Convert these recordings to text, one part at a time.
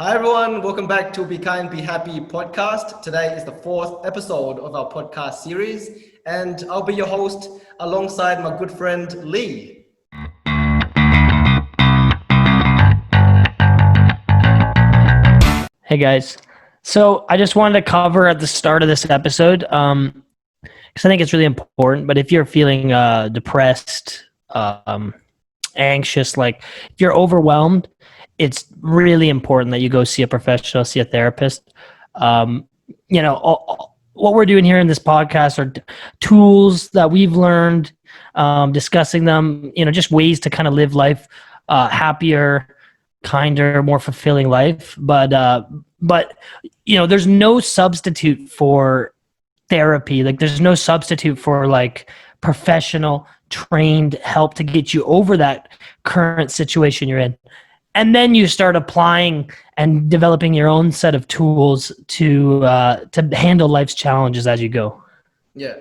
Hi everyone, welcome back to Be Kind, Be Happy podcast. Today is the fourth episode of our podcast series, and I'll be your host alongside my good friend Leigh. Hey guys. So I just wanted to cover at the start of this episode, because I think it's really important. But if you're feeling depressed, anxious, like if you're overwhelmed, it's really important that you go see a professional, see a therapist. Um, what we're doing here in this podcast are tools that we've learned, discussing them, just ways to kind of live life happier, kinder, more fulfilling life. But there's no substitute for therapy. Like there's no substitute for like professional trained help to get you over that current situation you're in. And then you start applying and developing your own set of tools to handle life's challenges as you go. Yeah,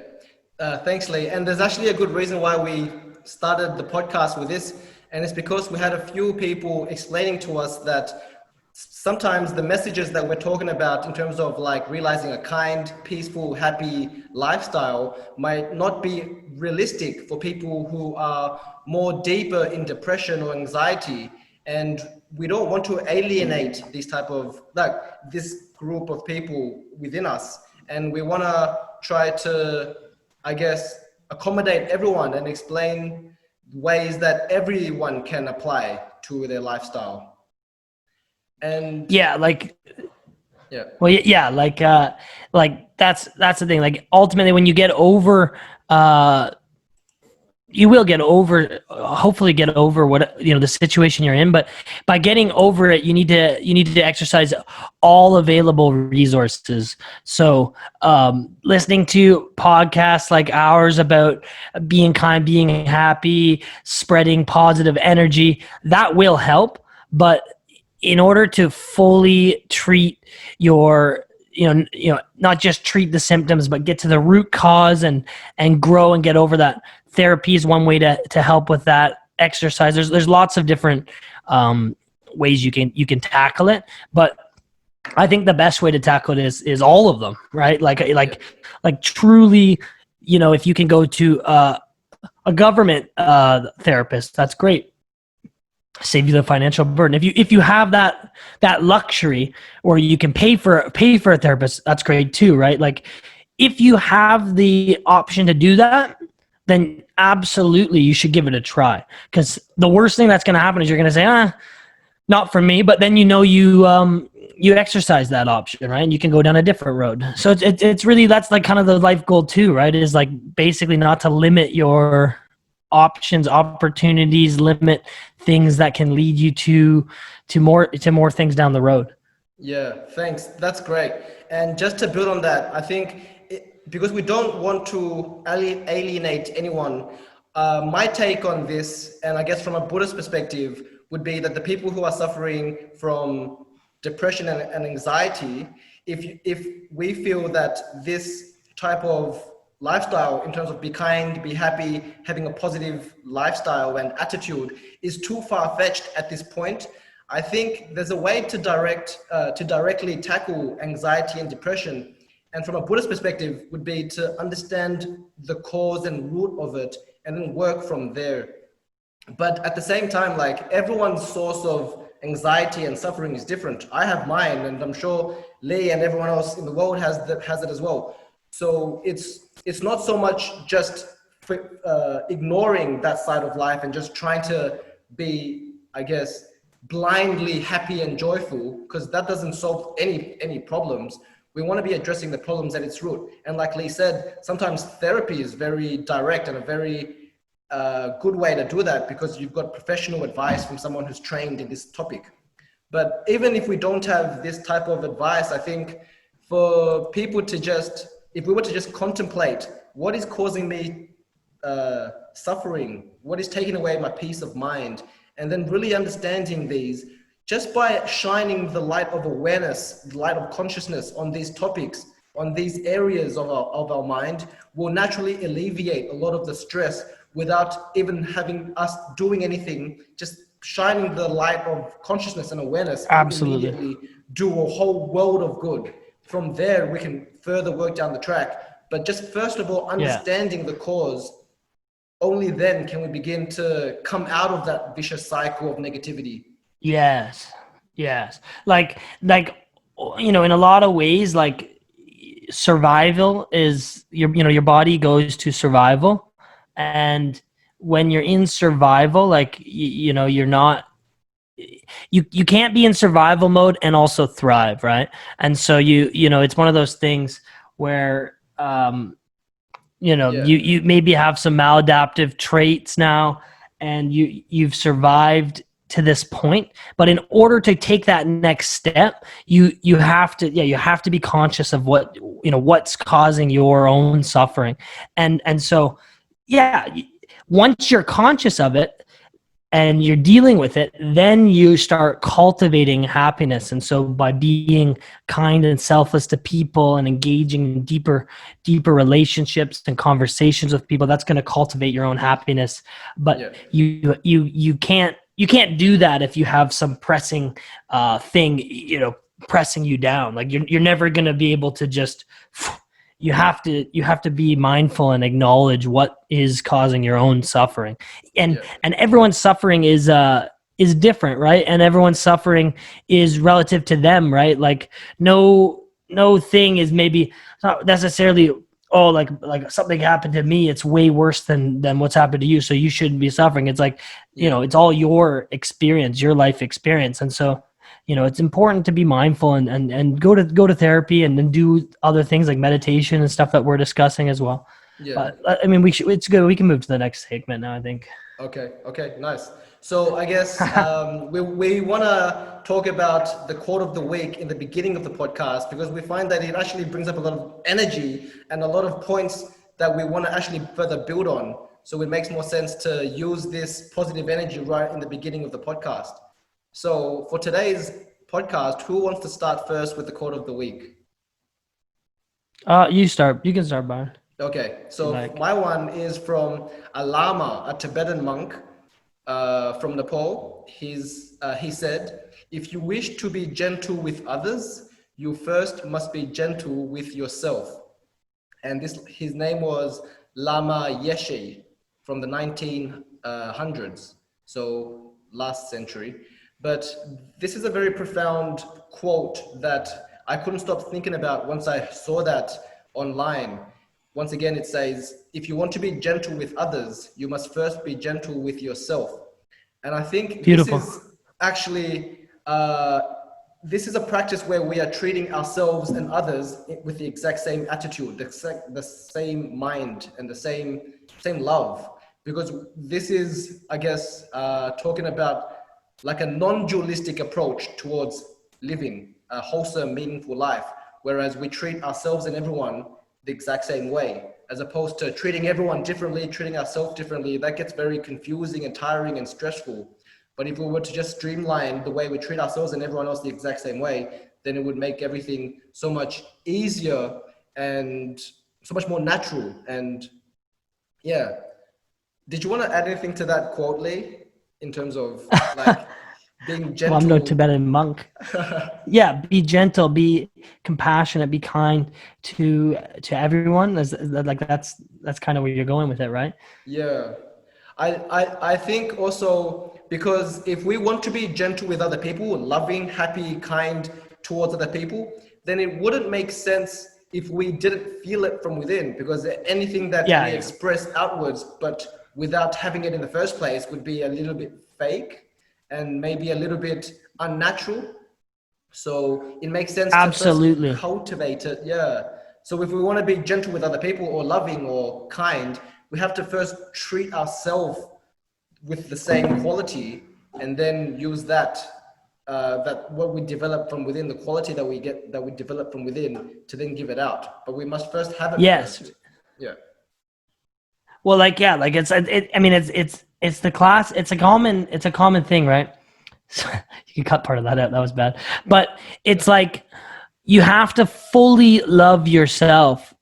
thanks Leigh. And there's actually a good reason why we started the podcast with this, and it's because we had a few people explaining to us that sometimes the messages that we're talking about in terms of like realizing a kind, peaceful, happy lifestyle might not be realistic for people who are more deeper in depression or anxiety. And we don't want to alienate these type of this group of people within us. And we want to try to, accommodate everyone and explain ways that everyone can apply to their lifestyle. And like that's the thing. Like ultimately when you get over you will get over, hopefully get over what the situation you're in, but by getting over it you need to exercise all available resources. So listening to podcasts like ours about being kind, being happy, spreading positive energy, that will help. But in order to fully treat your not just treat the symptoms but get to the root cause and grow and get over that, therapy is one way to help with that. Exercise, there's lots of different ways you can tackle it, but I think the best way to tackle it is all of them, right? Like truly, if you can go to a government therapist, that's great, save you the financial burden. If you have that luxury, or you can pay for a therapist, that's great too, right? Like if you have the option to do that, then absolutely you should give it a try. Because the worst thing that's going to happen is you're going to say, not for me. But then you exercise that option, right? And you can go down a different road. So it's really, that's like kind of the life goal too, right? Is like basically not to limit your options, opportunities, limit things that can lead you to more things down the road. yeah, thanks. That's great. And just to build on that, I think because we don't want to alienate anyone, my take on this, and I guess from a Buddhist perspective, would be that the people who are suffering from depression and anxiety, if we feel that this type of lifestyle in terms of be kind, be happy, having a positive lifestyle and attitude is too far-fetched at this point, I think there's a way to directly tackle anxiety and depression. And from a Buddhist perspective would be to understand the cause and root of it and then work from there. But at the same time, like everyone's source of anxiety and suffering is different. I have mine, and I'm sure Leigh and everyone else in the world has it as well. So it's not so much just ignoring that side of life and just trying to be, I guess, blindly happy and joyful, because that doesn't solve any problems. We want to be addressing the problems at its root. And like Leigh said, sometimes therapy is very direct and a very good way to do that, because you've got professional advice from someone who's trained in this topic. But even if we don't have this type of advice, I think for people to just, if we were to just contemplate what is causing me suffering, what is taking away my peace of mind, and then really understanding these, just by shining the light of awareness, the light of consciousness on these topics, on these areas of our mind, will naturally alleviate a lot of the stress without even having us doing anything, just shining the light of consciousness and awareness will Absolutely. immediately do a whole world of good. From there, we can further work down the track. But just first of all, understanding the cause, only then can we begin to come out of that vicious cycle of negativity. Yes. Like, in a lot of ways, like, survival is your body goes to survival. And when you're in survival, like, you're not, you can't be in survival mode and also thrive, right? And so it's one of those things where, you maybe have some maladaptive traits now, and you've survived to this point, but in order to take that next step, you have to be conscious of what's causing your own suffering. And so, once you're conscious of it and you're dealing with it, then you start cultivating happiness. And so by being kind and selfless to people and engaging in deeper relationships and conversations with people, that's going to cultivate your own happiness. But you can't do that if you have some pressing thing, pressing you down. Like, you're never going to be able to just, you have to be mindful and acknowledge what is causing your own suffering. And everyone's suffering is different, right? And everyone's suffering is relative to them, right? Like, no thing is maybe not necessarily, like something happened to me, it's way worse than what's happened to you, so you shouldn't be suffering. It's like, it's all your experience, your life experience. And so, it's important to be mindful and go to therapy and then do other things like meditation and stuff that we're discussing as well. But I mean, it's good. We can move to the next segment now, I think. Okay, nice. So I guess we want to talk about the quote of the week in the beginning of the podcast, because we find that it actually brings up a lot of energy and a lot of points that we want to actually further build on. So it makes more sense to use this positive energy right in the beginning of the podcast. So for today's podcast, who wants to start first with the quote of the week? You can start, Byron. Okay, so my one is from a lama, a Tibetan monk from Nepal. He said, if you wish to be gentle with others, you first must be gentle with yourself. And his name was Lama Yeshe from the 1900s, so last century. But this is a very profound quote that I couldn't stop thinking about once I saw that online. Once again, it says, if you want to be gentle with others, you must first be gentle with yourself. And I think Beautiful. This is actually, this is a practice where we are treating ourselves and others with the exact same attitude, the same mind and the same love. Because this is, I guess, talking about like a non-dualistic approach towards living a wholesome, meaningful life, whereas we treat ourselves and everyone the exact same way, as opposed to treating everyone differently, treating ourselves differently. That gets very confusing and tiring and stressful. But if we were to just streamline the way we treat ourselves and everyone else the exact same way, then it would make everything so much easier and so much more natural. And yeah. Did you want to add anything to that quote, Leigh? In terms of like being gentle. Well, I'm no Tibetan monk. Yeah, be gentle, be compassionate, be kind to everyone. That's kind of where you're going with it, right? Yeah, I think also, because if we want to be gentle with other people, loving, happy, kind towards other people, then it wouldn't make sense if we didn't feel it from within, because anything that we express outwards but without having it in the first place would be a little bit fake and maybe a little bit unnatural. So it makes sense to first cultivate it. Yeah. So if we want to be gentle with other people or loving or kind, we have to first treat ourselves with the same quality, and then use that what we develop from within, the quality that we develop from within, to then give it out. But we must first have it first. Yeah. Well, I mean, it's the class. It's a common thing, right? You can cut part of that out. That was bad. But it's like, you have to fully love yourself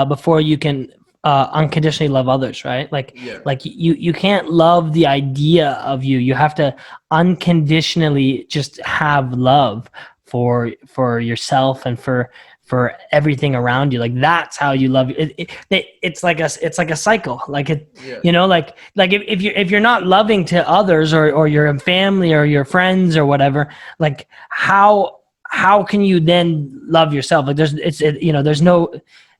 before you can unconditionally love others, right? Yeah. Like you can't love the idea of you. You have to unconditionally just have love for yourself and for everything around you. Like that's how you love it's like a cycle. Like it, Yeah. like if you're not loving to others or your family or your friends or whatever, like how can you then love yourself? Like there's no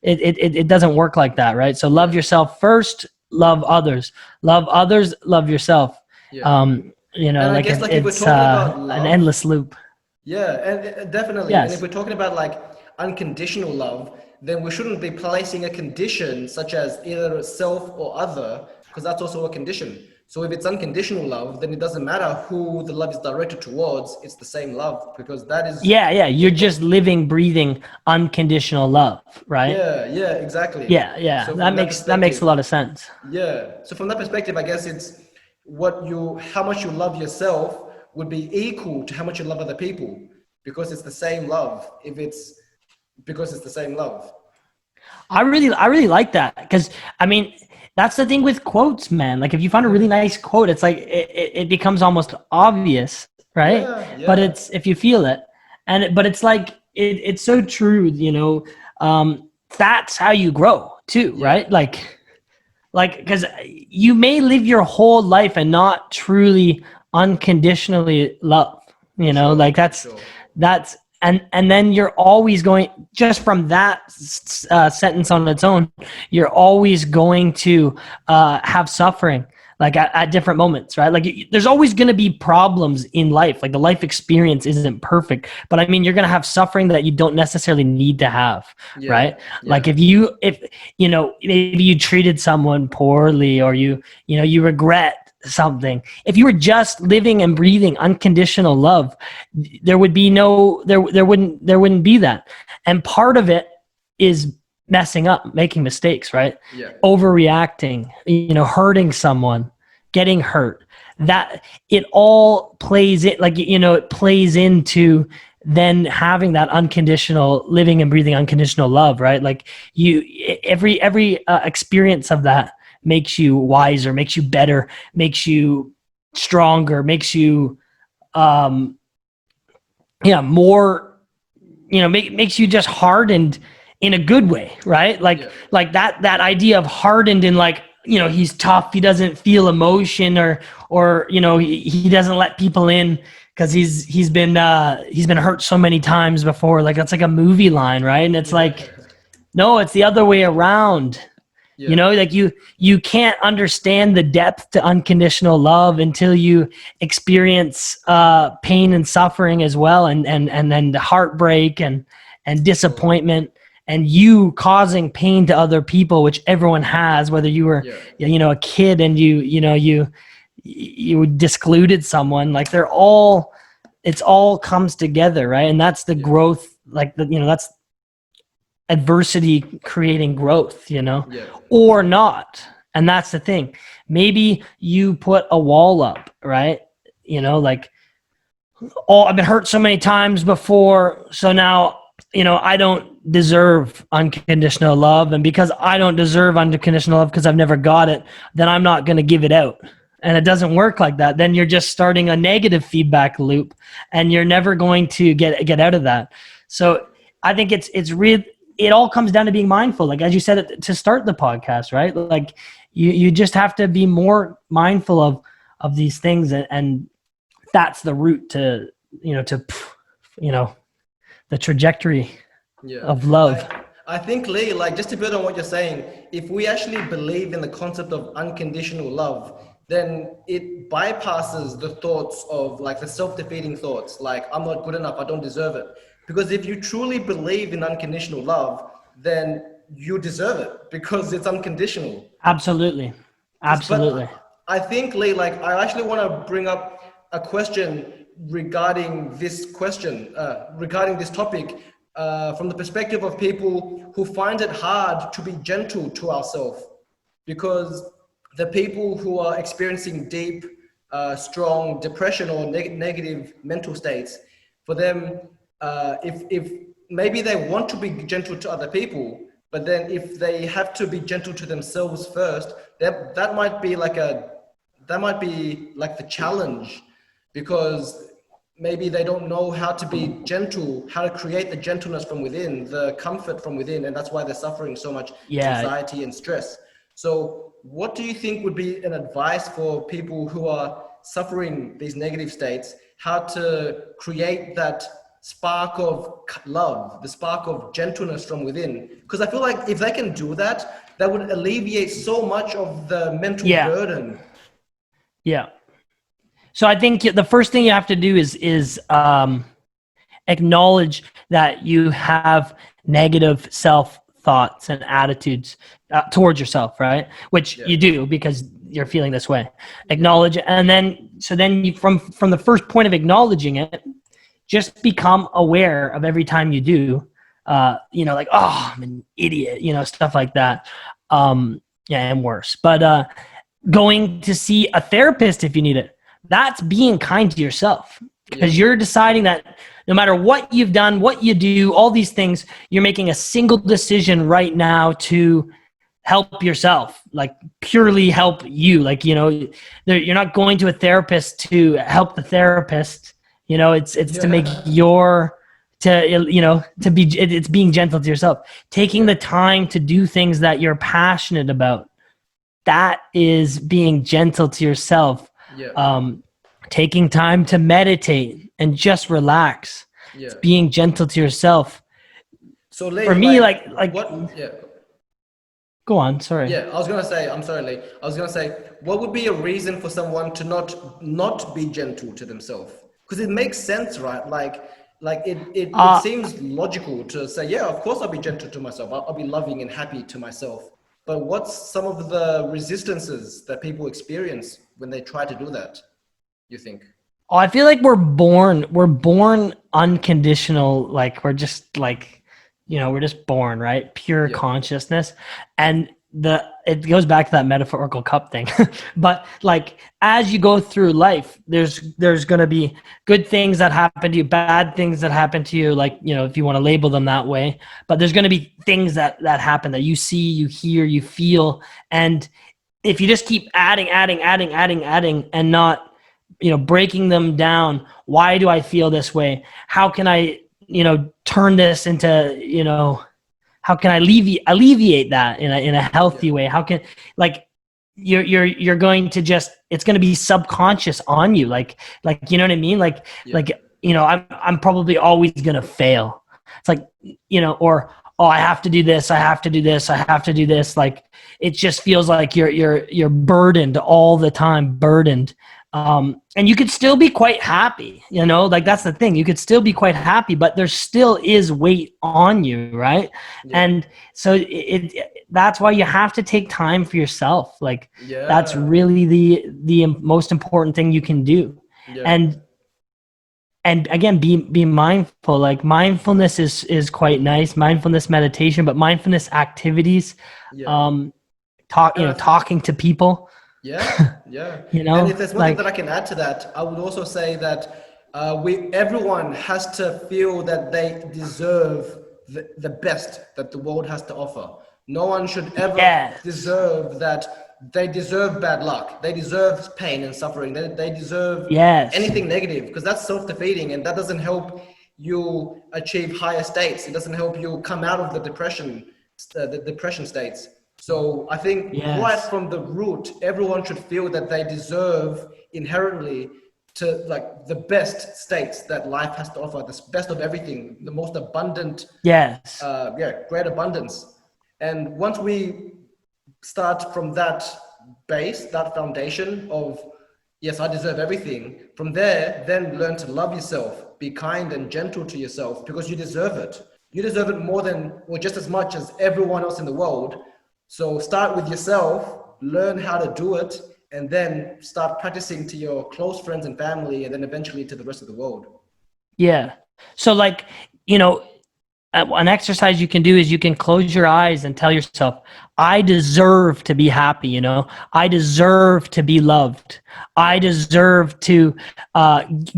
it doesn't work like that, right? So love Yeah. yourself first, love others, love yourself. Yeah. And I Like guess like if we're it's talking about an love, endless loop. yeah, and definitely. And if Yes. we're talking about like unconditional love, then we shouldn't be placing a condition such as either self or other, because that's also a condition. So if it's unconditional love, then it doesn't matter who the love is directed towards, it's the same love, because that is Yeah, you're just living, breathing unconditional love, right? yeah, yeah, exactly. Yeah. So from that That makes a perspective, lot of sense. yeah. So from that perspective, I guess it's how much you love yourself would be equal to how much you love other people, because it's the same love. Because it's the same love. I really like that because I mean that's the thing with quotes, man. Like if you find a really nice quote, it's like it becomes almost obvious, right? Yeah, But yeah, it's if you feel it, but it's like it's so true, that's how you grow too, yeah, right? Like because you may live your whole life and not truly unconditionally love, for sure, like for sure. that's and then you're always going just from that sentence on its own, you're always going to have suffering like at different moments, right? Like there's always going to be problems in life. Like the life experience isn't perfect, but I mean you're going to have suffering that you don't necessarily need to have, Yeah, right? Like yeah, if maybe you treated someone poorly or you regret something. If you were just living and breathing unconditional love, there would be there wouldn't be that. And part of it is messing up, making mistakes, right? yeah, Overreacting, hurting someone, getting hurt. That it all plays it like it plays into then having that unconditional living and breathing unconditional love, right? Like you every experience of that makes you wiser, makes you better, makes you stronger, makes you um more, makes you just hardened in a good way, right? yeah, Like that idea of hardened in like, he's tough, he doesn't feel emotion or he doesn't let people in because he's been hurt so many times before. Like that's like a movie line, right? And it's yeah, like, no, it's the other way around. yeah, Like you can't understand the depth to unconditional love until you experience pain and suffering as well, and then the heartbreak and totally. disappointment and you causing pain to other people, which everyone has, whether you were Yeah, a kid and you discluded someone. Like it's all comes together, right? And that's the yeah, growth, like that's adversity creating growth, yeah, or not. And that's the thing. Maybe you put a wall up, right? Like, oh, I've been hurt so many times before. So now, I don't deserve unconditional love. And because I don't deserve unconditional love because I've never got it, then I'm not going to give it out. And it doesn't work like that. Then you're just starting a negative feedback loop and you're never going to get out of that. So I think it's real. It all comes down to being mindful. Like, as you said to start the podcast, right? Like you just have to be more mindful of these things. And that's the route to, you know, the trajectory yeah. of love. I think, Leigh, like just to build on what you're saying, if we actually believe in the concept of unconditional love, then it bypasses the thoughts of like the self-defeating thoughts, like I'm not good enough, I don't deserve it. Because if you truly believe in unconditional love, then you deserve it because it's unconditional. Absolutely. Absolutely. But I think, Leigh, like I actually want to bring up a question regarding this topic, from the perspective of people who find it hard to be gentle to ourselves, because the people who are experiencing deep, strong depression or negative mental states, for them, if maybe they want to be gentle to other people, But then if they have to be gentle to themselves first, that might be like the challenge, because maybe they don't know how to be gentle, how to create the gentleness from within, the comfort from within, and that's why they're suffering so much anxiety and stress. So what do you think would be an advice for people who are suffering these negative states, how to create that spark of love, the spark of gentleness from within? Because I feel like if they can do that, that would alleviate so much of the mental burden. Yeah. So I think the first thing you have to do is acknowledge that you have negative self thoughts and attitudes towards yourself, right? Which you do because you're feeling this way. Acknowledge, and then you, from the first point of acknowledging it, just become aware of every time you do, like, oh, I'm an idiot, stuff like that. And worse. But going to see a therapist if you need it, that's being kind to yourself, because you're deciding that no matter what you've done, what you do, all these things, you're making a single decision right now to help yourself, like purely help you. Like, you're not going to a therapist to help the therapist. It's to make it's being gentle to yourself, taking the time to do things that you're passionate about. That is being gentle to yourself. Taking time to meditate and just relax. It's being gentle to yourself. So Leigh, for me, like what? Go on. Sorry. I was gonna say, I'm sorry, Leigh. I was gonna say, what would be a reason for someone to not be gentle to themselves? Because it makes sense, right? Like it seems logical to say, yeah, of course I'll be gentle to myself. I'll be loving and happy to myself. But what's some of the resistances that people experience when they try to do that, you think? Oh, I feel like we're born unconditional. Like we're just like, we're just born, right? Pure consciousness. And it goes back to that metaphorical cup thing. But like, as you go through life, there's going to be good things that happen to you, bad things that happen to you, like, if you want to label them that way. But there's going to be things that happen that you see, you hear, you feel. And if you just keep adding and not, breaking them down, why do I feel this way? How can I, turn this into, how can I alleviate that in a healthy way? How can, like, you're going to just, it's going to be subconscious on you. Like, you know what I mean? Like, I'm probably always going to fail. It's like, or, oh, I have to do this. I have to do this. I have to do this. Like, it just feels like you're burdened all the time, burdened. And you could still be quite happy, like that's the thing. You could still be quite happy, but there still is weight on you, right? And so that's why you have to take time for yourself. Like that's really the most important thing you can do. And again, be mindful. Like mindfulness is quite nice, mindfulness meditation, but mindfulness activities, talking to people. And if there's one thing that I can add to that, I would also say that everyone has to feel that they deserve the best that the world has to offer. No one should ever deserve that. They deserve bad luck. They deserve pain and suffering. They deserve anything negative, because that's self-defeating, and that doesn't help you achieve higher states. It doesn't help you come out of the depression states. So I think right from the root, everyone should feel that they deserve inherently to, like, the best states that life has to offer, the best of everything, the most abundant, great abundance. And once we start from that base, that foundation of, yes, I deserve everything, from there, then learn to love yourself, be kind and gentle to yourself, because you deserve it. You deserve it more than, or just as much as everyone else in the world. So start with yourself, learn how to do it, and then start practicing to your close friends and family, and then eventually to the rest of the world. Yeah. So like, an exercise you can do is you can close your eyes and tell yourself, I deserve to be happy, you know, I deserve to be loved, I deserve to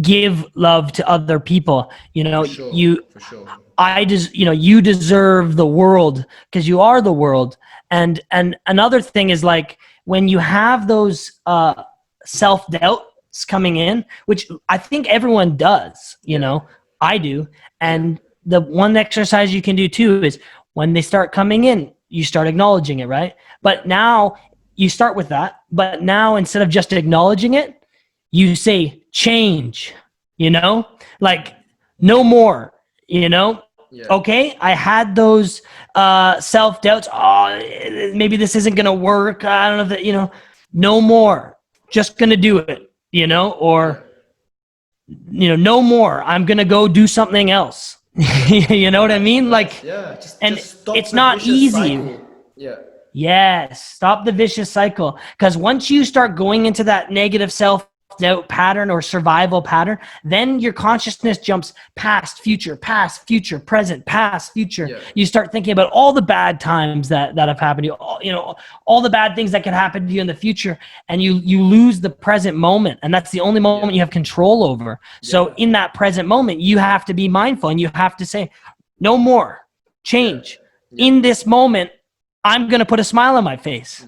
give love to other people, you know, For sure. you know, you deserve the world because you are the world. And another thing is, like, when you have those self-doubts coming in, which I think everyone does, you know, I do. And the one exercise you can do too is when they start coming in, you start acknowledging it, right? But now you start with that, but now instead of just acknowledging it, you say change, you know, like no more, you know. Okay, I had those self-doubts. Oh, maybe this isn't gonna work. I don't know that, you know, no more, just gonna do it, you know. Or, you know, no more, I'm gonna go do something else. You know what I mean? Like, and just stop it's the not vicious easy. cycle. Yeah. Yes, stop the vicious cycle. Because once you start going into that negative self-doubt pattern or survival pattern, then your consciousness jumps past, future, present, past, future. You start thinking about all the bad times that have happened to you, you know, all the bad things that could happen to you in the future, and you lose the present moment, and that's the only moment you have control over. So in that present moment, you have to be mindful, and you have to say, no more, change. In this moment, I'm going to put a smile on my face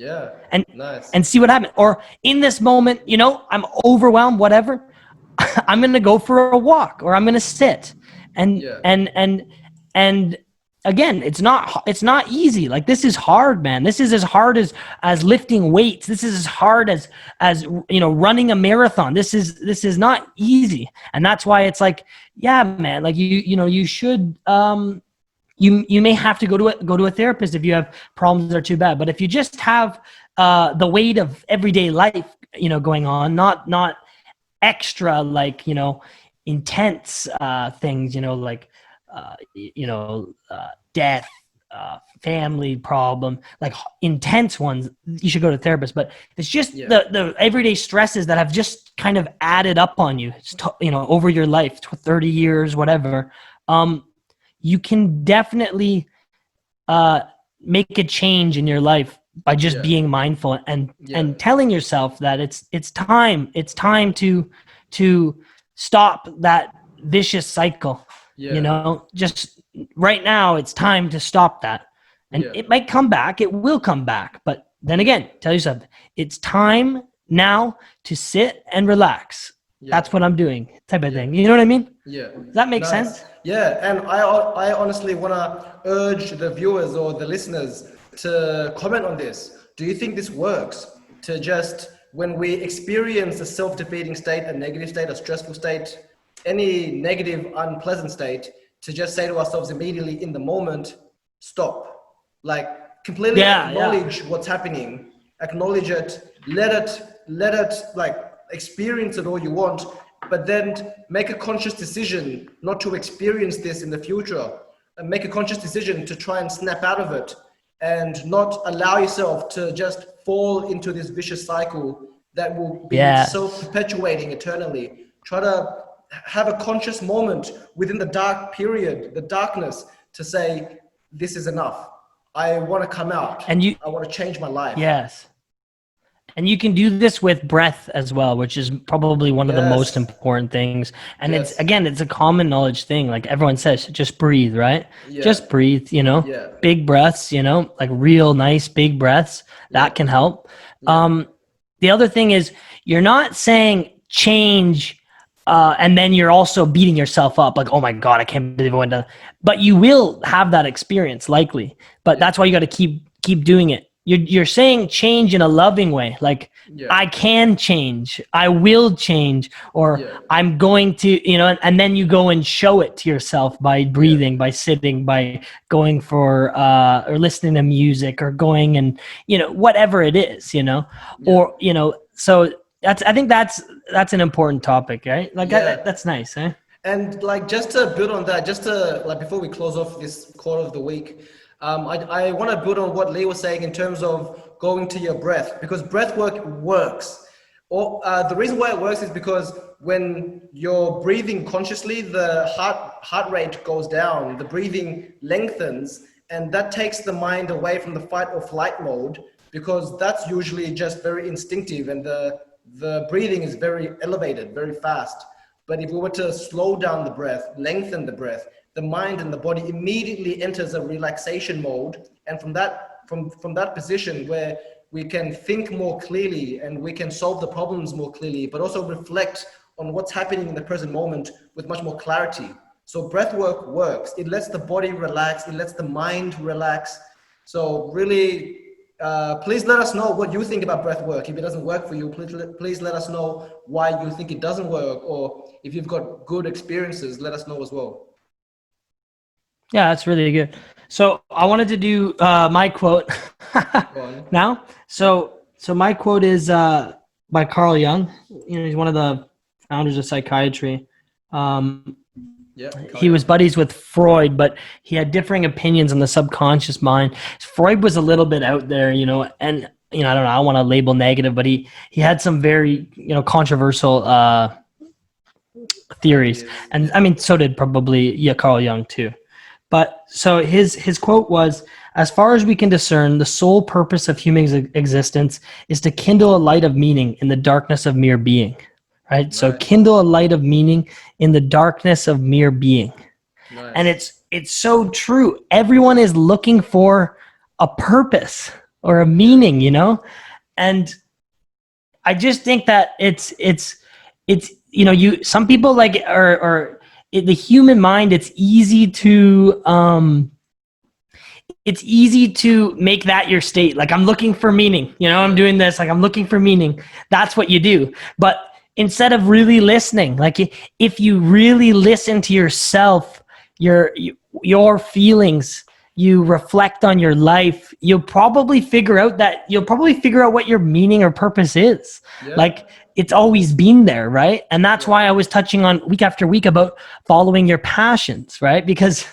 and see what happens. Or in this moment, you know, I'm overwhelmed, whatever. I'm going to go for a walk, or I'm going to sit. And again, it's not easy. Like, this is hard, man. This is as hard as lifting weights. This is as hard as, you know, running a marathon. This is not easy. And that's why it's like, yeah, man, like you know, you should, you may have to go to a therapist if you have problems that are too bad. But if you just have the weight of everyday life, you know, going on, not extra, like, you know, intense things, you know, like you know, death, family problem, like intense ones, you should go to a therapist. But it's just the everyday stresses that have just kind of added up on you, you know, over your life, 30 years, whatever. You can definitely make a change in your life by just being mindful and telling yourself that it's time to stop that vicious cycle. You know, just right now, it's time to stop that. And it might come back, it will come back. But then again, tell yourself, it's time now to sit and relax. That's what I'm doing, type of thing. You know what I mean? Does that make sense? Yeah, and I honestly want to urge the viewers or the listeners to comment on this. Do you think this works? To just, when we experience a self-defeating state, a negative state, a stressful state, any negative, unpleasant state, to just say to ourselves immediately in the moment, stop. Like, completely acknowledge what's happening, acknowledge it, let it like experience it all you want, but then make a conscious decision not to experience this in the future, and make a conscious decision to try and snap out of it and not allow yourself to just fall into this vicious cycle that will be self-perpetuating eternally. Try to have a conscious moment within the dark period, the darkness, to say, this is enough. I want to come out. And I want to change my life. Yes. And you can do this with breath as well, which is probably one of the most important things. And it's a common knowledge thing. Like everyone says, just breathe, right? Just breathe, you know, big breaths, you know, like real nice big breaths. That can help. The other thing is, you're not saying change and then you're also beating yourself up like, oh my God, I can't believe I went down. But you will have that experience likely. But that's why you got to keep doing it. You're saying change in a loving way, like I can change, I will change, or I'm going to, you know, and then you go and show it to yourself by breathing, by sitting, by going for or listening to music, or going and, you know, whatever it is, you know, or, you know, so I think that's an important topic, right? Like that's nice, eh? And like, just to build on that, just to like, before we close off this quarter of the week, I want to build on what Leigh was saying in terms of going to your breath, because breath work works. Or the reason why it works is because when you're breathing consciously, the heart rate goes down, the breathing lengthens, and that takes the mind away from the fight or flight mode, because that's usually just very instinctive, and the breathing is very elevated, very fast. But if we were to slow down the breath, lengthen the breath, the mind and the body immediately enters a relaxation mode. And from that position where we can think more clearly and we can solve the problems more clearly, but also reflect on what's happening in the present moment with much more clarity. So breath work works. It lets the body relax. It lets the mind relax. So really, please let us know what you think about breath work. If it doesn't work for you, please let us know why you think it doesn't work, or if you've got good experiences, let us know as well. Yeah, that's really good. So I wanted to do my quote now. So my quote is by Carl Jung. You know, he's one of the founders of psychiatry. He was buddies with Freud, but he had differing opinions on the subconscious mind. Freud was a little bit out there, you know, and I don't know, I don't want to label negative, but he had some very, controversial theories. And I mean, so did probably Carl Jung too. But so his quote was, "As far as we can discern, the sole purpose of human existence is to kindle a light of meaning in the darkness of mere being." Right? So kindle a light of meaning in the darkness of mere being. Nice. And it's so true. Everyone is looking for a purpose or a meaning, and I just think that it's some people like or the human mind, it's easy to make that your state. Like, I'm looking for meaning, I'm doing this, like I'm looking for meaning. That's what you do. But instead of really listening, like if you really listen to yourself, your feelings, you reflect on your life, you'll probably figure out what your meaning or purpose is. Yeah. Like, it's always been there, right? And that's why I was touching on week after week about following your passions, right? Because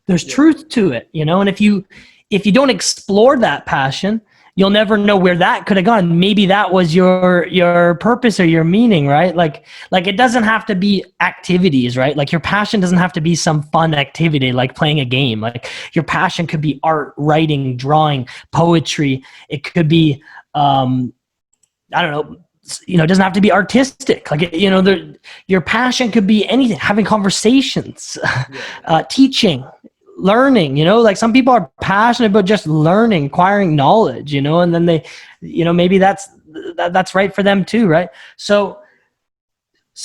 there's truth to it, and if you don't explore that passion, you'll never know where that could have gone. Maybe that was your purpose or your meaning, right? Like it doesn't have to be activities, right? Like, your passion doesn't have to be some fun activity like playing a game. Like, your passion could be art, writing, drawing, poetry. It could be, I don't know, it doesn't have to be artistic. Like, your passion could be anything, having conversations, teaching, learning, like some people are passionate about just learning, acquiring knowledge, and then they, maybe that's right for them too. Right. So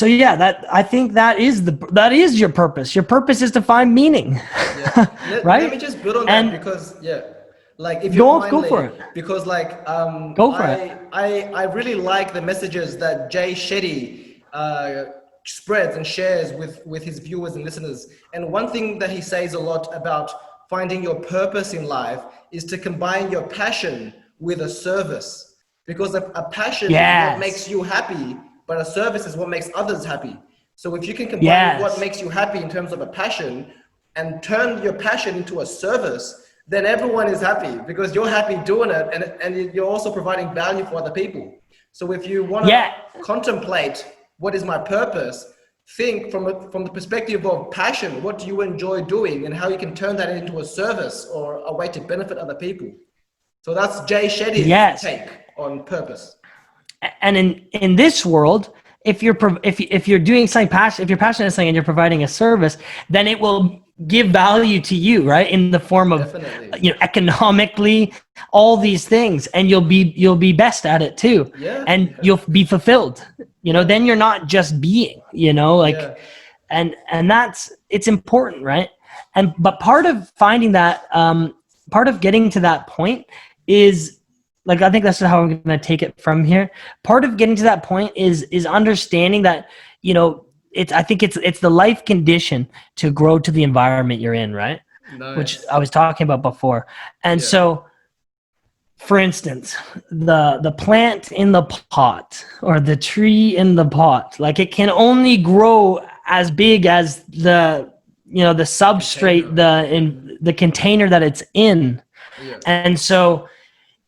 yeah, I think that is your purpose. Your purpose is to find meaning. Yeah. Right. Let me just build on that, because like, if you go for it, because like, go for it. I really like the messages that Jay Shetty spreads and shares with his viewers and listeners. And one thing that he says a lot about finding your purpose in life is to combine your passion with a service, because a passion is what makes you happy, but a service is what makes others happy. So if you can combine what makes you happy in terms of a passion and turn your passion into a service, then everyone is happy, because you're happy doing it, and you're also providing value for other people. So if you want to contemplate what is my purpose, think from the perspective of passion. What do you enjoy doing, and how you can turn that into a service or a way to benefit other people. So that's Jay Shetty's take on purpose. And in this world, if you're doing something passionate, if you're passionate about something and you're providing a service, then it will give value to you, right? In the form of, economically, all these things, and you'll be best at it too. And you'll be fulfilled. Then you're not just being, and it's important, right? But part of finding that, part of getting to that point is, like, I think that's how I'm going to take it from here. Part of getting to that point is understanding that, I think it's the life condition to grow to the environment you're in, right? Nice. Which I was talking about before. And so, for instance, the plant in the pot or the tree in the pot, like, it can only grow as big as the substrate, the container that it's in. Yeah. And so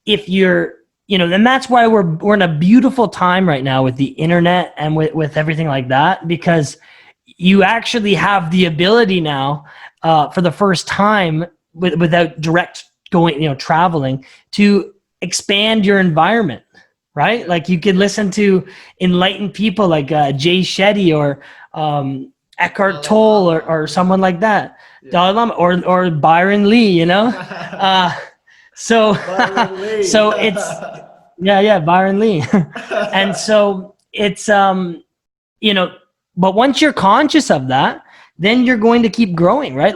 if you're, then that's why we're in a beautiful time right now with the internet and with everything like that, because you actually have the ability now, for the first time, without direct going, traveling, to expand your environment, right? Like you can listen to enlightened people like Jay Shetty or Eckhart Tolle or someone like that, Dalai Lama or Byron Leigh, so Byron Leigh. so it's Byron Leigh. And so it's but once you're conscious of that, then you're going to keep growing, right?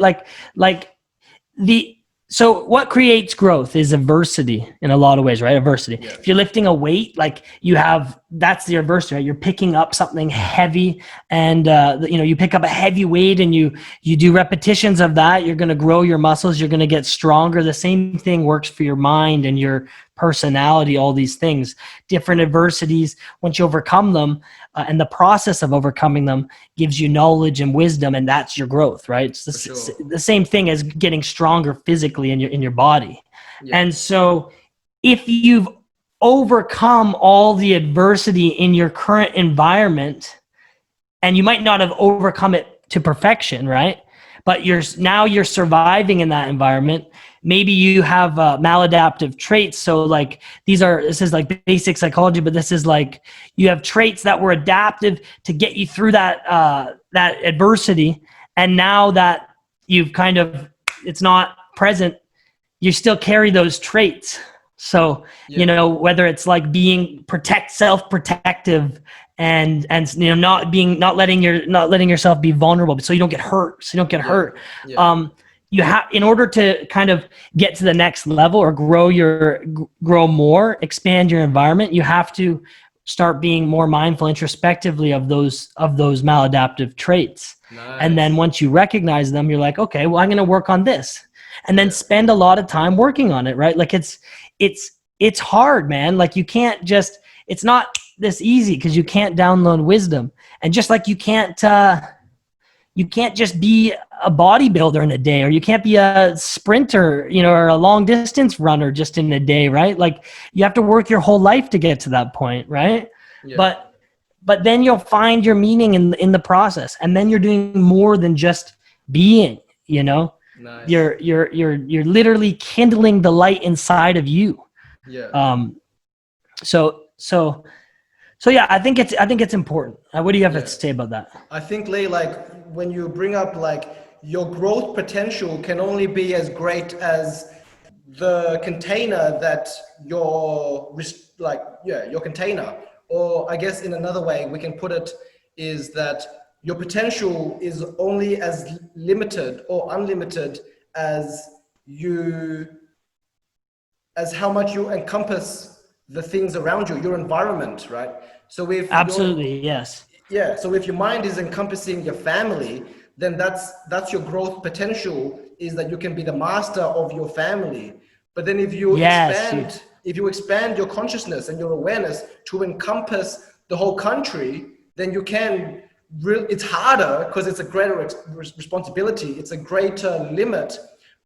So what creates growth is adversity in a lot of ways, right? Adversity. Yeah. If you're lifting a weight, like that's the adversity, right? You're picking up something heavy, and you pick up a heavy weight and you do repetitions of that. You're going to grow your muscles. You're going to get stronger. The same thing works for your mind and your personality, all these things, different adversities. Once you overcome them, and the process of overcoming them gives you knowledge and wisdom, and that's your growth, right? It's the same thing as getting stronger physically in your body. Yeah. And so if you've overcome all the adversity in your current environment, and you might not have overcome it to perfection, right? But you're surviving in that environment. Maybe you have maladaptive traits. So this is like basic psychology, but this is like you have traits that were adaptive to get you through that adversity. And now that you've it's not present, you still carry those traits. So, whether it's like being self-protective and not letting yourself be vulnerable so you don't get hurt. Yeah. You have, in order to kind of get to the next level or grow more, expand your environment, you have to start being more mindful introspectively of those maladaptive traits. Nice. And then once you recognize them, you're like, okay, well, I'm going to work on this, and then spend a lot of time working on it, right? Like it's hard, man. Like it's not this easy because you can't download wisdom. And just like you can't just be a bodybuilder in a day, or you can't be a sprinter, or a long distance runner just in a day, right? Like you have to work your whole life to get to that point, right? Yeah. But then you'll find your meaning in the process, and then you're doing more than just being, Nice. You're literally kindling the light inside of you. Yeah. So yeah, I think it's important. What do you have to say about that? I think, Leigh, when you bring up your growth potential can only be as great as the container that your container, or I guess in another way we can put it is that your potential is only as limited or unlimited as how much you encompass the things around you, your environment, right? So if absolutely, yes. Yeah. So if your mind is encompassing your family, then that's your growth potential, is that you can be the master of your family. But then if you expand your consciousness and your awareness to encompass the whole country, then you can it's harder because it's a greater responsibility. It's a greater limit.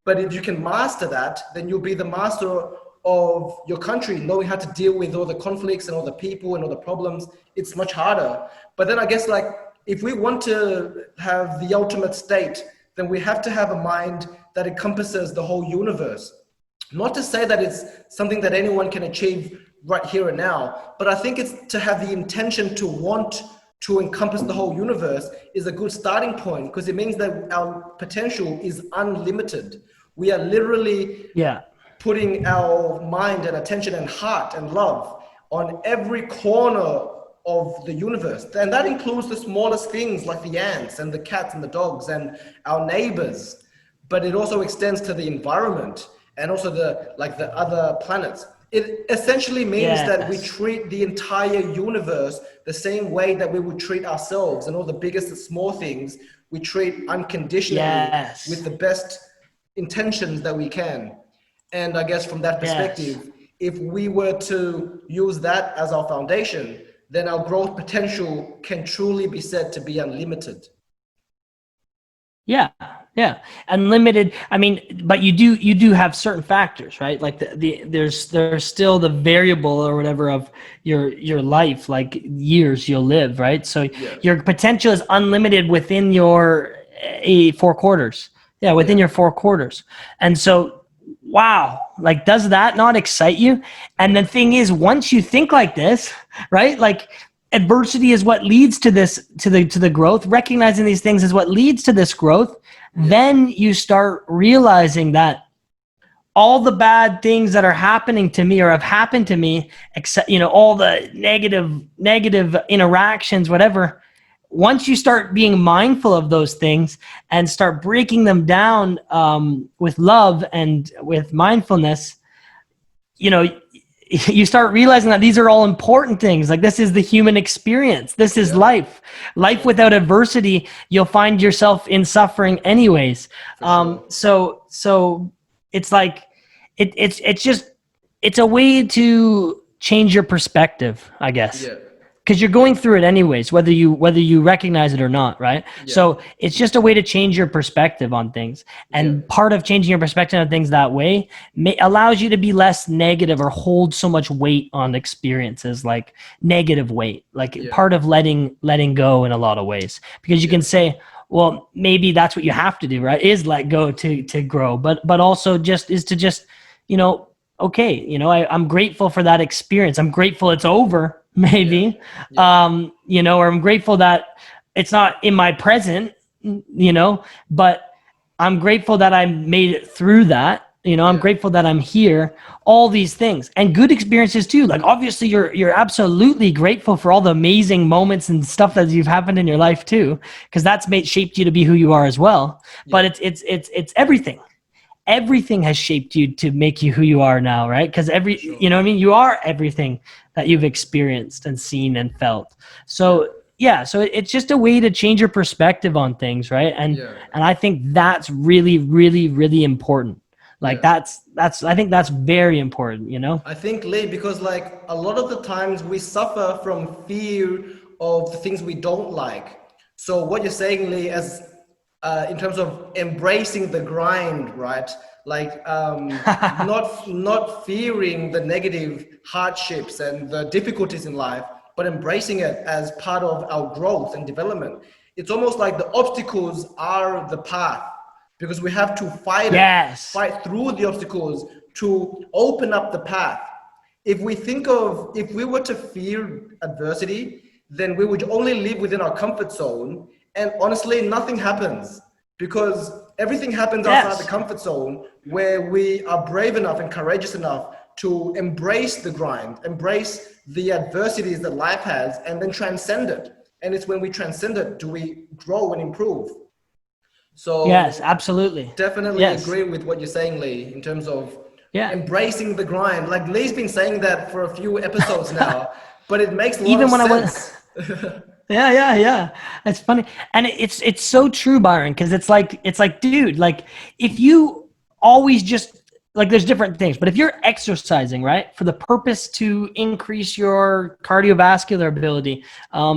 But if you can master that, then you'll be the master of your country, knowing how to deal with all the conflicts and all the people and all the problems. It's much harder. But then I guess if we want to have the ultimate state, then we have to have a mind that encompasses the whole universe. Not to say that it's something that anyone can achieve right here and now, but I think it's to have the intention to want to encompass the whole universe is a good starting point, because it means that our potential is unlimited. We are literally putting our mind and attention and heart and love on every corner of the universe. And that includes the smallest things like the ants and the cats and the dogs and our neighbors. But it also extends to the environment and also the other planets. It essentially means that we treat the entire universe the same way that we would treat ourselves, and all the biggest and small things we treat unconditionally with the best intentions that we can. And I guess from that perspective, if we were to use that as our foundation, then our growth potential can truly be said to be unlimited. Yeah, Yeah, unlimited. I mean, but you do have certain factors, right? Like there's still the variable or whatever of your life, like years you'll live, right? So Yeah. your potential is unlimited within your 4 quarters. Yeah, within Yeah. your 4 quarters. And so, wow, like does that not excite you? And the thing is, once you think like this, right? Like adversity is what leads to this to the growth. Recognizing these things is what leads to this growth. Then you start realizing that all the bad things that are happening to me or have happened to me, except, all the negative interactions, whatever, once you start being mindful of those things and start breaking them down with love and with mindfulness, you start realizing that these are all important things. Like this is the human experience. This is life. Life without adversity, you'll find yourself in suffering anyways. So it's like it's a way to change your perspective, I guess. Yeah. Because you're going through it anyways, whether you recognize it or not, right? Yeah. So it's just a way to change your perspective on things. And part of changing your perspective on things that way allows you to be less negative or hold so much weight on experiences, like negative weight, like part of letting go in a lot of ways. Because you can say, well, maybe that's what you have to do, right? Is let go to grow, but also okay, I'm grateful for that experience. I'm grateful it's over. Maybe, or I'm grateful that it's not in my present, but I'm grateful that I made it through that. I'm grateful that I'm here, all these things and good experiences too. Like obviously you're absolutely grateful for all the amazing moments and stuff that you've happened in your life too, because that's shaped you to be who you are as well. But it's everything. Everything has shaped you to make you who you are now, right? Because you are everything that you've experienced and seen and felt. So so it's just a way to change your perspective on things, right? And I think that's really, really, really important. Like I think that's very important, I think, Leigh, because like a lot of the times we suffer from fear of the things we don't like. So what you're saying, Leigh, as in terms of embracing the grind, right? Like not fearing the negative hardships and the difficulties in life, but embracing it as part of our growth and development. It's almost like the obstacles are the path, because we have to fight through the obstacles to open up the path. If we were to fear adversity, then we would only live within our comfort zone. And honestly, nothing happens, because everything happens outside the comfort zone, where we are brave enough and courageous enough to embrace the grind, embrace the adversities that life has, and then transcend it. And it's when we transcend it do we grow and improve. So yes, absolutely. Definitely agree with what you're saying, Leigh, in terms of embracing the grind. Like Leigh's been saying that for a few episodes now, but it makes a lot of sense. Yeah. It's funny. And it's so true, Byron, because it's like, dude, like if you always just like, there's different things, but if you're exercising, right, for the purpose to increase your cardiovascular ability,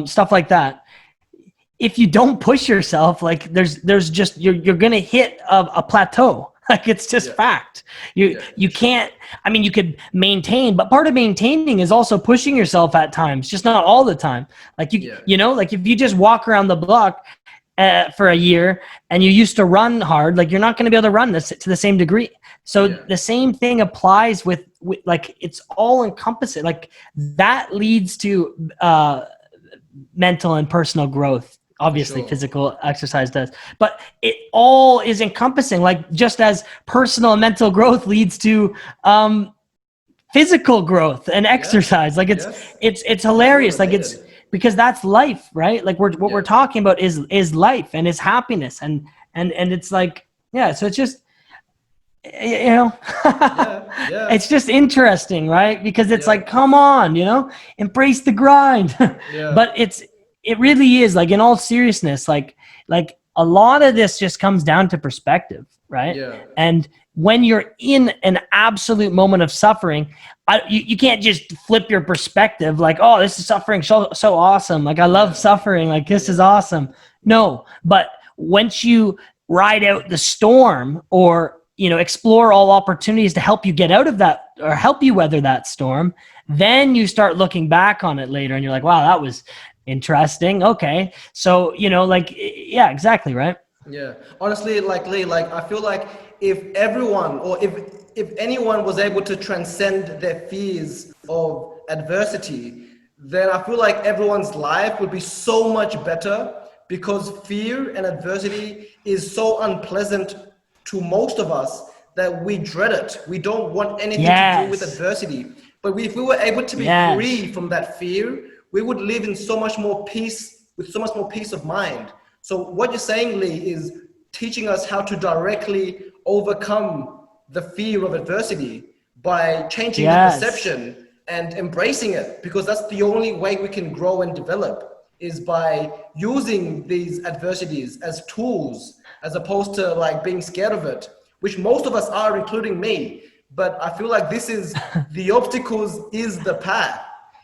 stuff like that, if you don't push yourself, like there's just, you're going to hit a plateau. Like it's just fact. You can't, I mean, you could maintain, but part of maintaining is also pushing yourself at times, just not all the time. Like like if you just walk around the block for a year and you used to run hard, like you're not going to be able to run this to the same degree. So the same thing applies with like, it's all encompassing. Like that leads to mental and personal growth. Obviously physical exercise does, but it all is encompassing. Like just as personal and mental growth leads to physical growth and exercise, like it's hilarious. Like it's because that's life, right? Like what we're talking about is life and is happiness and it's like, so it's just, it's just interesting, right? Because it's like, come on, embrace the grind. But it really is, like, in all seriousness, like a lot of this just comes down to perspective, right? And when you're in an absolute moment of suffering, you can't just flip your perspective like, oh, this is suffering so awesome. Like I love suffering. Like this is awesome. No, but once you ride out the storm, or, you know, explore all opportunities to help you get out of that or help you weather that storm, then you start looking back on it later and you're like, wow, that was interesting. Okay. So, you know, like, yeah, exactly. Right. Yeah, honestly, like Leigh, like I feel like if everyone or if anyone was able to transcend their fears of adversity, then I feel like everyone's life would be so much better, because fear and adversity is so unpleasant to most of us that we dread it. We don't want anything to do with Yes. adversity. But if we were able to be Yes. free from that fear, we would live in so much more peace, with so much more peace of mind. So what you're saying, Leigh, is teaching us how to directly overcome the fear of adversity by changing the Yes. perception and embracing it, because that's the only way we can grow and develop, is by using these adversities as tools, as opposed to like being scared of it, which most of us are, including me. But I feel like this is the obstacles is the path.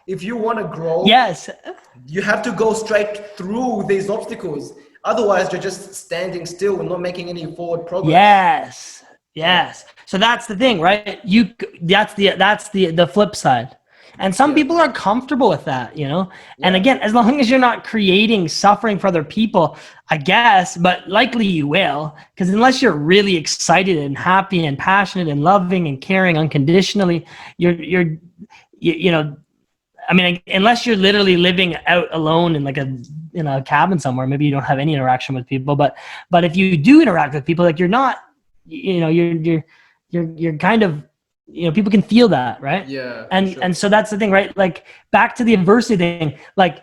If you want to grow, Yes. you have to go straight through these obstacles. Otherwise, you're just standing still and not making any forward progress. Yes. Yes. So that's the thing, right? That's the flip side. And some people are comfortable with that, you know? And again, as long as you're not creating suffering for other people, I guess, but likely you will, because unless you're really excited and happy and passionate and loving and caring unconditionally, you know, I mean, unless you're literally living out alone in like in a cabin somewhere, maybe you don't have any interaction with people. But if you do interact with people, like you're not, you know, you're kind of, you know, people can feel that, right? Yeah. And so that's the thing, right? Like back to the adversity thing. Like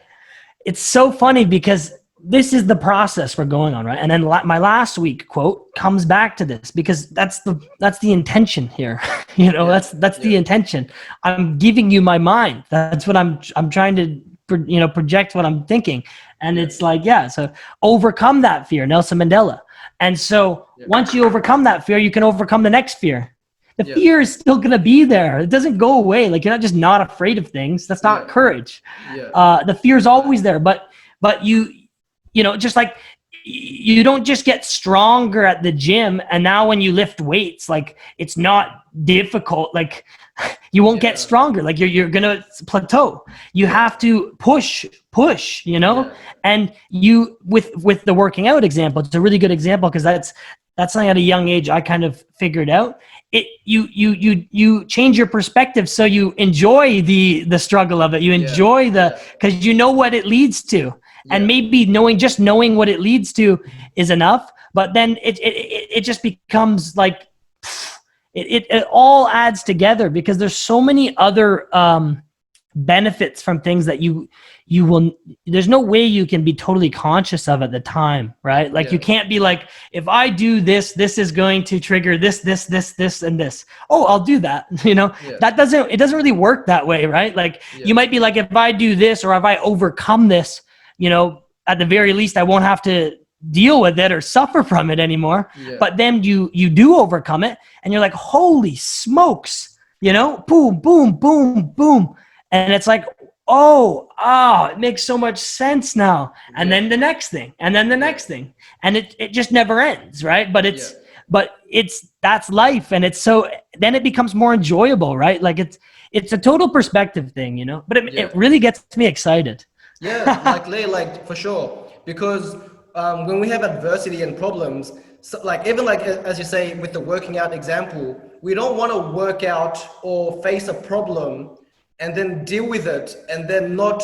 it's so funny because this is the process we're going on, right? And then my last week quote comes back to this, because that's the intention here. You know, that's the intention. I'm giving you my mind. That's what I'm trying to, you know, project what I'm thinking. And it's like, so overcome that fear, Nelson Mandela. And so once you overcome that fear, you can overcome the next fear. The fear is still going to be there. It doesn't go away. Like you're not just not afraid of things. That's not courage. The fear is always there, but you know, just like you don't just get stronger at the gym, and now when you lift weights, like it's not difficult. Like you won't get stronger. Like you're gonna plateau. You have to push. You know, and you with the working out example, it's a really good example, because that's something at a young age I kind of figured out. You change your perspective, so you enjoy the struggle of it. You enjoy because you know what it leads to. And maybe knowing what it leads to is enough, but then it just becomes like it all adds together, because there's so many other benefits from things that you will, there's no way you can be totally conscious of at the time, right? Like you can't be like, if I do this is going to trigger this, and this. Oh, I'll do that. You know, it doesn't really work that way, right? Like you might be like, if I do this, or if I overcome this, you know, at the very least, I won't have to deal with it or suffer from it anymore. But then you do overcome it, and you're like, holy smokes, you know, boom, boom, boom, boom. And it's like, oh, it makes so much sense now. And then the next thing, and then the next thing. And it just never ends, right? But that's life. And it's so, then it becomes more enjoyable, right? Like it's a total perspective thing, you know, but it really gets me excited. Like Leigh, like for sure, because when we have adversity and problems, so like even like as you say with the working out example, we don't want to work out or face a problem and then deal with it and then not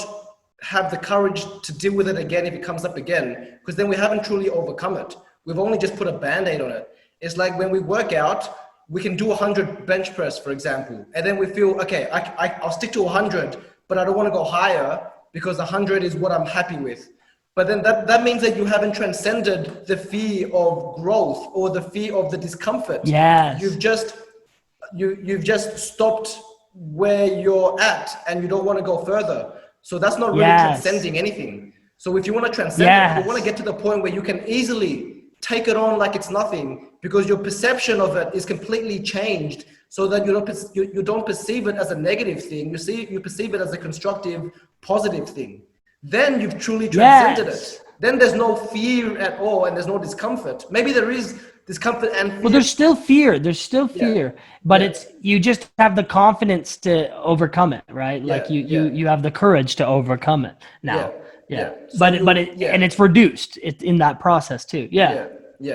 have the courage to deal with it again if it comes up again, because then we haven't truly overcome it. We've only just put a band-aid on it. It's like when we work out, we can do 100 bench press, for example, and then we feel, okay, I'll stick to 100, but I don't want to go higher, because 100 is what I'm happy with. But then that means that you haven't transcended the fear of growth or the fear of the discomfort. Yes. You've just stopped where you're at, and you don't want to go further. So that's not really transcending anything. So if you want to transcend it, you want to get to the point where you can easily take it on like it's nothing, because your perception of it is completely changed, so that you don't perceive it as a negative thing. You perceive it as a constructive, positive thing. Then you've truly transcended it, then there's no fear at all and there's no discomfort. Maybe there is discomfort and fear. Well, there's still fear. There's still fear, but it's, you just have the confidence to overcome it, right? Like you have the courage to overcome it now. So and it's reduced in that process too. Yeah.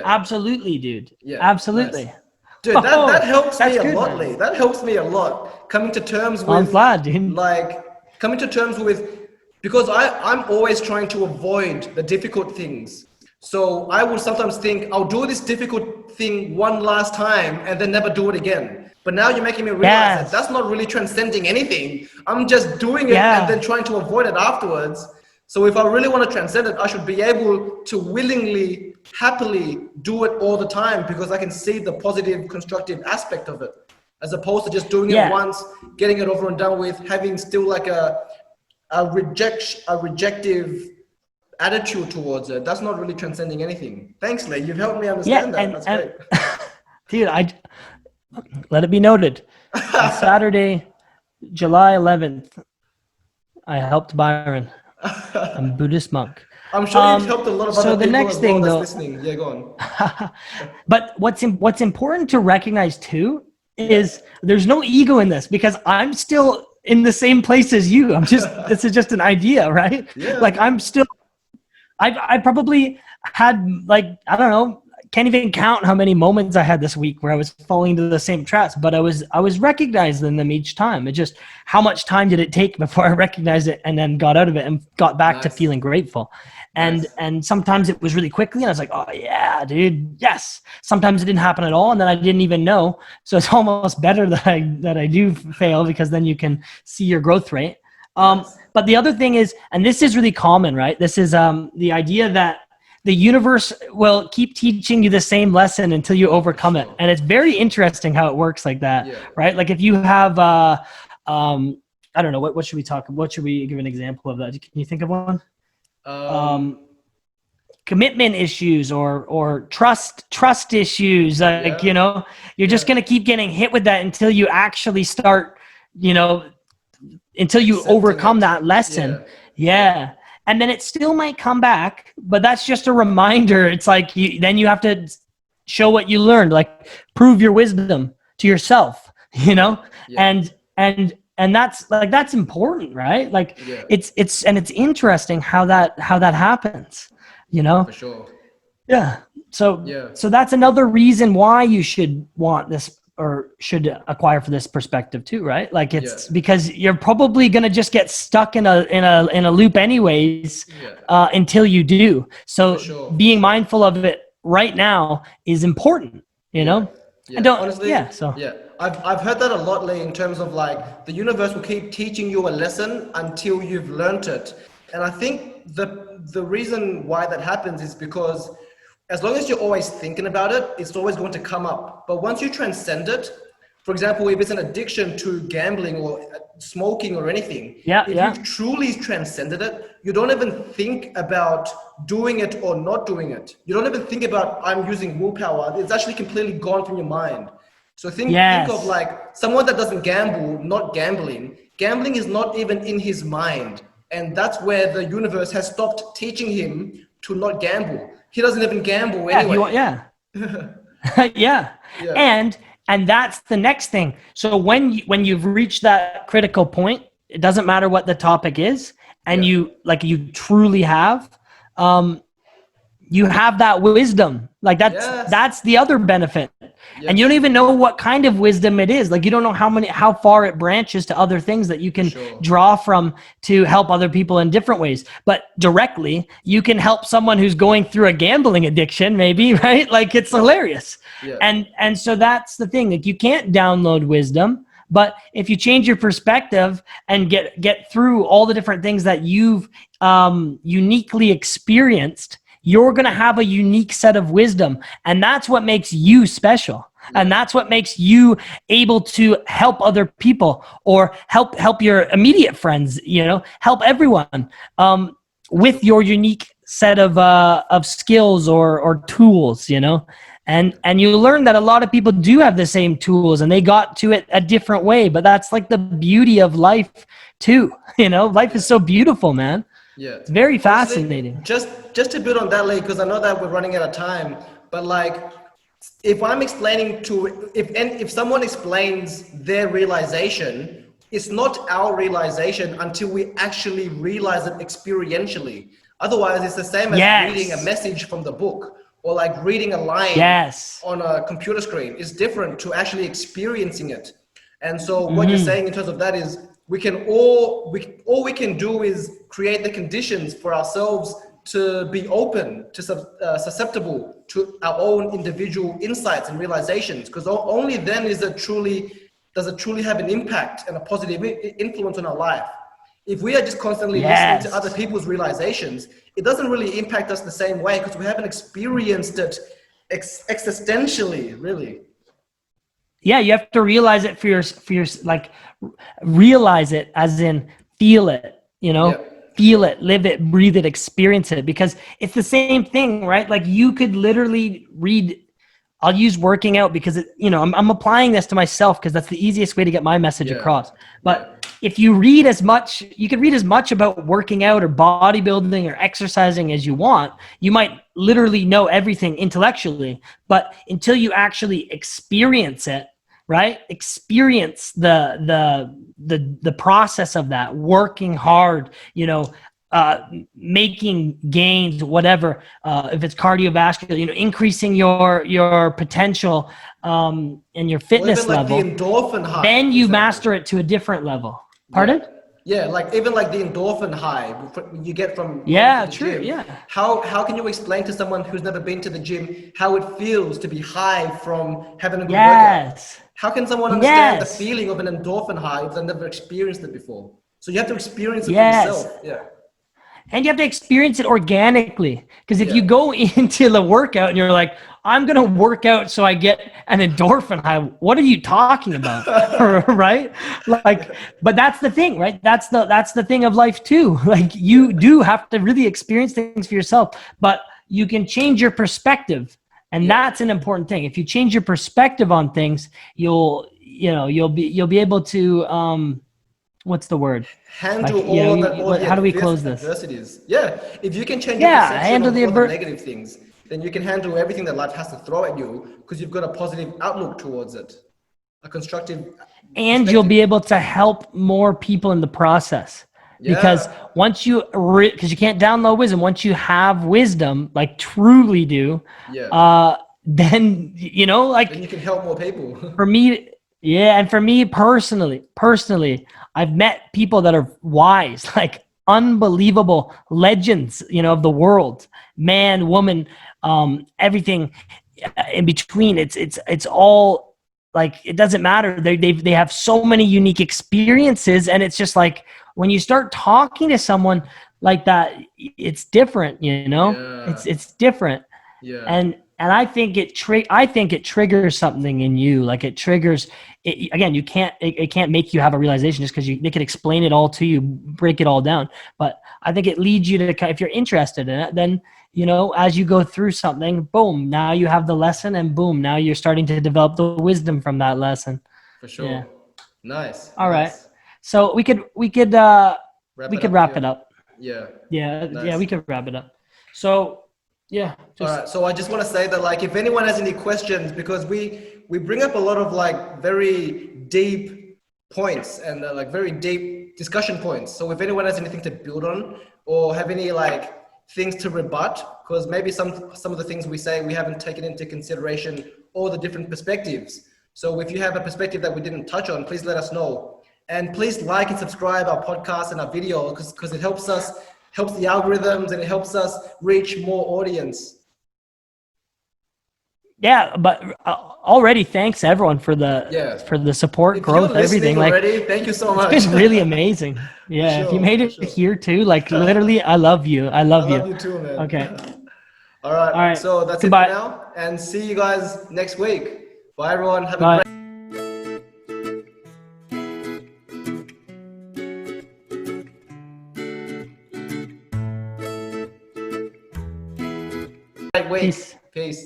Absolutely, dude. Absolutely. Nice. Dude, that helps me a lot, Leigh. That helps me a lot. Coming to terms with, I'm glad, dude. Like, coming to terms with, because I'm always trying to avoid the difficult things. So I will sometimes think, I'll do this difficult thing one last time and then never do it again. But now you're making me realize that that's not really transcending anything. I'm just doing it and then trying to avoid it afterwards. So if I really want to transcend it, I should be able to willingly, happily do it all the time, because I can see the positive, constructive aspect of it, as opposed to just doing it once, getting it over and done with, having still like a rejective attitude towards it. That's not really transcending anything. Thanks, Leigh. You've helped me understand that. That's great. Dude, let it be noted. On Saturday, July 11th, I helped Byron. I'm a Buddhist monk. I'm sure you've helped a lot of other people next as thing, well that's listening. Yeah, go on. But what's important to recognize too is there's no ego in this, because I'm still in the same place as you. This is just an idea, right? Yeah. Like I probably had, like, I don't know, can't even count how many moments I had this week where I was falling into the same traps, but I was recognizing them each time. It just, how much time did it take before I recognized it and then got out of it and got back to feeling grateful? And sometimes it was really quickly and I was like, oh yeah, dude, yes. Sometimes it didn't happen at all and then I didn't even know. So it's almost better that I do fail, because then you can see your growth rate. But the other thing is, and this is really common, right? This is the idea that the universe will keep teaching you the same lesson until you overcome it. And it's very interesting how it works like that, right? Like if you have, I don't know, what should we talk? What should we give an example of that? Can you think of one? Commitment issues or trust issues. Like, you know, you're just going to keep getting hit with that until you actually start, you know, until you overcome that lesson. Yeah. And then it still might come back, but that's just a reminder. It's like, then you have to show what you learned, like prove your wisdom to yourself, you know? And that's important, right? Like it's interesting how that happens, you know? For sure. Yeah. So that's another reason why you should want this, or should acquire for this perspective too, right? Like it's because you're probably going to just get stuck in a loop anyways, until you do. So being mindful of it right now is important, you know? And don't, honestly, I've heard that a lot, Leigh, in terms of like the universe will keep teaching you a lesson until you've learned it. And I think the reason why that happens is because as long as you're always thinking about it, it's always going to come up. But once you transcend it, for example, if it's an addiction to gambling or smoking or anything, if you've truly transcended it, you don't even think about doing it or not doing it. You don't even think about, I'm using willpower. It's actually completely gone from your mind. So think of like someone that doesn't gamble, not gambling. Gambling is not even in his mind. And that's where the universe has stopped teaching him to not gamble. He doesn't even gamble anyway. And that's the next thing. So when you've reached that critical point, it doesn't matter what the topic is, and you truly have, you have that wisdom. Like that's the other benefit. And you don't even know what kind of wisdom it is. Like you don't know how far it branches to other things that you can draw from to help other people in different ways. But directly, you can help someone who's going through a gambling addiction, maybe, right? Like it's hilarious. And so that's the thing. Like you can't download wisdom, but if you change your perspective and get through all the different things that you've uniquely experienced, you're going to have a unique set of wisdom. And that's what makes you special. And that's what makes you able to help other people, or help your immediate friends, you know, help everyone with your unique set of skills or tools, you know. And you learn that a lot of people do have the same tools and they got to it a different way. But that's like the beauty of life too. You know, life is so beautiful, man. Yeah. It's very Honestly, fascinating. just to build on that, Lee, because I know that we're running out of time, but like, if I'm explaining to, if someone explains their realization, it's not our realization until we actually realize it experientially. Otherwise, it's the same as reading a Yes. message from the book or like reading a line Yes. on a computer screen. It's different to actually experiencing it. And so what you're Mm-hmm. saying in terms of that is all we can do is create the conditions for ourselves to be open, to susceptible to our own individual insights and realizations, because only then does it truly have an impact and a positive influence on our life. If we are just constantly listening to other Yes. people's realizations, it doesn't really impact us the same way because we haven't experienced it existentially, really. Yeah, you have to realize it for your like realize it as in feel it, you Yeah, know, for feel sure. it, live it, breathe it, experience it, because it's the same thing, right? Like you could literally read, I'll use working out because I'm applying this to myself because that's the easiest way to get my message Yeah, across. yeah, But if you read as much, you could read as much about working out or bodybuilding or exercising as you want. You might literally know everything intellectually, but until you actually experience it, right? Experience the process of that, working hard, uh, making gains, whatever. If it's cardiovascular, increasing your potential and your or even fitness like the level, endorphin high, then for you example. master it to a different level. Yeah. Pardon? Yeah, like even like the endorphin high you get from going to Yeah, the true. gym. Yeah. How can you explain to someone who's never been to the gym how it feels to be high from having a good workout? Yes. How can someone understand the Yes. feeling of an endorphin high if they've never experienced it before? So you have to experience it for yourself. Yes. Yeah. And you have to experience it organically. Because if Yeah. you go into the workout and you're like, I'm going to work out so I get an endorphin high, what are you talking about? Right? Like, but that's the thing, right? That's the thing of life too. Like you Yeah. do have to really experience things for yourself, but you can change your perspective. And Yeah. that's an important thing. If you change your perspective on things, you'll be able to, what's the word? Like, Handle all the how do we close this? adversities. Yeah, if you can change your Yeah, perception handle of the all the negative things, then you can handle everything that life has to throw at you because you've got a positive outlook towards it, a constructive and you'll perspective. be able to help more people in the process. Because Yeah, once because you can't download wisdom, once you have wisdom, like truly do, yeah. then Then like you can help more people. for me, yeah, and for me personally, I've met people that are wise, like unbelievable legends, of the world, man, woman, everything in between. It's all like it doesn't matter. They have so many unique experiences, and it's just like when you start talking to someone like that, it's different. Yeah, It's different, yeah, and I think it triggers something in you. Like it triggers it, again. It can't make you have a realization just because they could explain it all to you, break it all down. But I think it leads you to, if you're interested in it, then as you go through something, boom, now you have the lesson, and boom, now you're starting to develop the wisdom from that lesson. for sure. Yeah. Nice, All right. nice. So Wrap we it could up wrap here. it up. Yeah, Yeah, nice. we could wrap it up. So yeah, All just right, so I just want to say that like if anyone has any questions, because we bring up a lot of like very deep points and like very deep discussion points. So if anyone has anything to build on or have any like things to rebut, because maybe some of the things we say we haven't taken into consideration all the different perspectives. So if you have a perspective that we didn't touch on, please let us know. And please like and subscribe our podcast and our video because it helps the algorithms and it helps us reach more audience. yeah, but already thanks everyone for Yeah. the support, If you're growth, everything. listening Like already, thank you so it's much. been really amazing. For Yeah, if you sure, made for it sure. here too, like literally, I love you. I I love love you. you too, man. Okay. All All right. right. So that's it for Goodbye. now. And see you guys next week. Bye, everyone. Have a Bye. great week. Peace. Peace.